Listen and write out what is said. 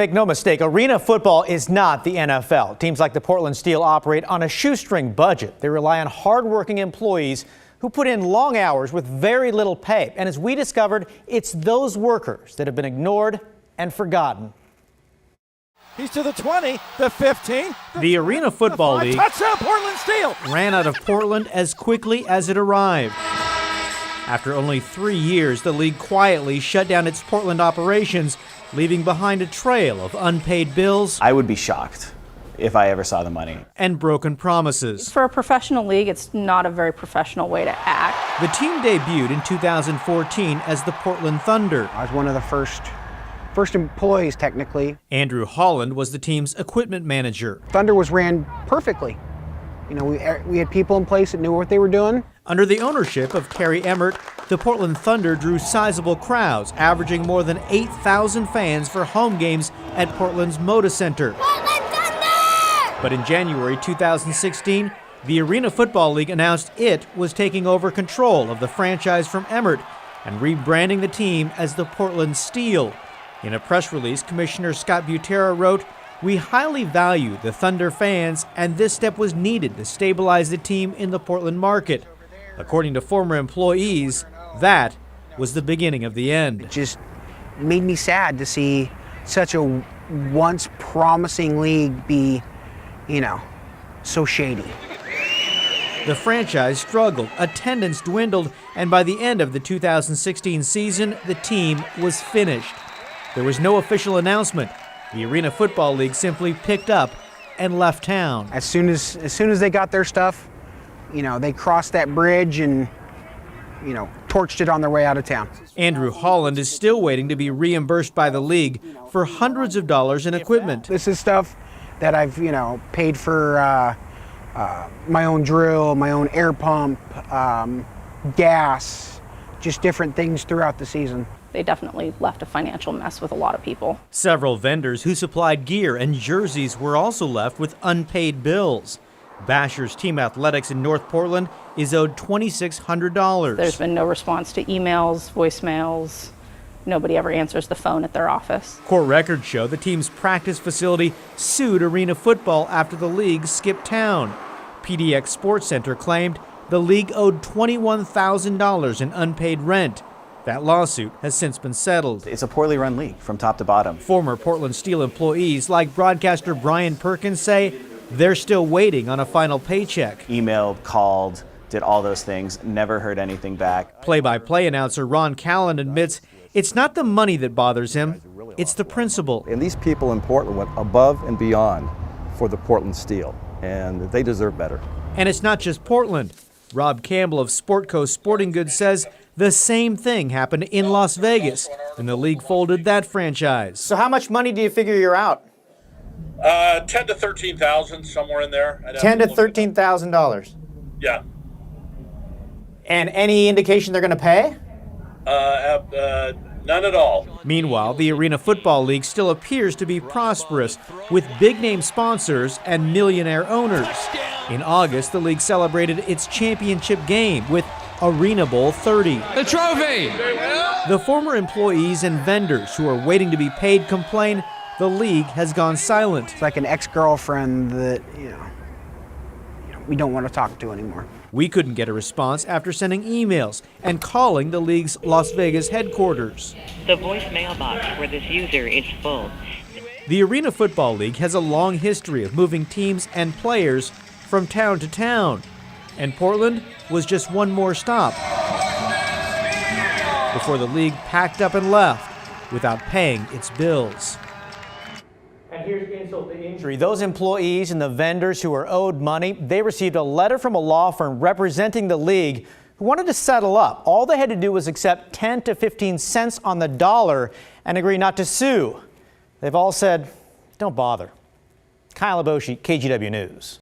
Make no mistake, arena football is not the NFL. Teams like the Portland Steel operate on a shoestring budget. They rely on hardworking employees who put in long hours with very little pay. And as we discovered, it's those workers that have been ignored and forgotten. He's to the 20, the 15. The Arena Football League Touchdown, Portland Steel! ran out of Portland as quickly as it arrived. After only 3 years, the league quietly shut down its Portland operations, leaving behind a trail of unpaid bills. I would be shocked if I ever saw the money. And broken promises. For a professional league, it's not a very professional way to act. The team debuted in 2014 as the Portland Thunder. I was one of the first employees, technically. Andrew Holland was the team's equipment manager. Thunder was ran perfectly. You know, we had people in place that knew what they were doing. Under the ownership of Terry Emmert, the Portland Thunder drew sizable crowds, averaging more than 8,000 fans for home games at Portland's Moda Center. But in January 2016, the Arena Football League announced it was taking over control of the franchise from Emmert and rebranding the team as the Portland Steel. In a press release, Commissioner Scott Butera wrote, "We highly value the Thunder fans, and this step was needed to stabilize the team in the Portland market." According to former employees, that was the beginning of the end. It just made me sad to see such a once promising league be, so shady. The franchise struggled, attendance dwindled, and by the end of the 2016 season, the team was finished. There was no official announcement. The Arena Football League simply picked up and left town. As soon as they got their stuff, they crossed that bridge and, torched it on their way out of town. Andrew Holland is still waiting to be reimbursed by the league for hundreds of dollars in equipment. This is stuff that I've, paid for my own drill, my own air pump, gas, just different things throughout the season. They definitely left a financial mess with a lot of people. Several vendors who supplied gear and jerseys were also left with unpaid bills. Bashers Team Athletics in North Portland is owed $2,600. There's been no response to emails, voicemails. Nobody ever answers the phone at their office. Court records show the team's practice facility sued Arena Football after the league skipped town. PDX Sports Center claimed the league owed $21,000 in unpaid rent. That lawsuit has since been settled. It's a poorly run league from top to bottom. Former Portland Steel employees like broadcaster Brian Perkins say they're still waiting on a final paycheck. Emailed, called, did all those things, never heard anything back. Play-by-play announcer Ron Callan admits it's not the money that bothers him, it's the principle. And these people in Portland went above and beyond for the Portland Steel, and they deserve better. And it's not just Portland. Rob Campbell of Sportco Sporting Goods says the same thing happened in Las Vegas when the league folded that franchise. So how much money do you figure you're out? 10 to 13,000, somewhere in there. $10,000 to $13,000. Yeah. And any indication they're going to pay? None at all. Meanwhile, the Arena Football League still appears to be prosperous, with big-name sponsors and millionaire owners. In August, the league celebrated its championship game with Arena Bowl 30. The trophy! The former employees and vendors who are waiting to be paid complain the league has gone silent. It's like an ex-girlfriend that, we don't want to talk to anymore. We couldn't get a response after sending emails and calling the league's Las Vegas headquarters. The voicemail box for this user is full. The Arena Football League has a long history of moving teams and players from town to town, and Portland was just one more stop before the league packed up and left without paying its bills. And here's insult to injury. Those employees and the vendors who are owed money, they received a letter from a law firm representing the league who wanted to settle up. All they had to do was accept 10 to 15 cents on the dollar and agree not to sue. They've all said, don't bother. Kyle Aboshi, KGW News.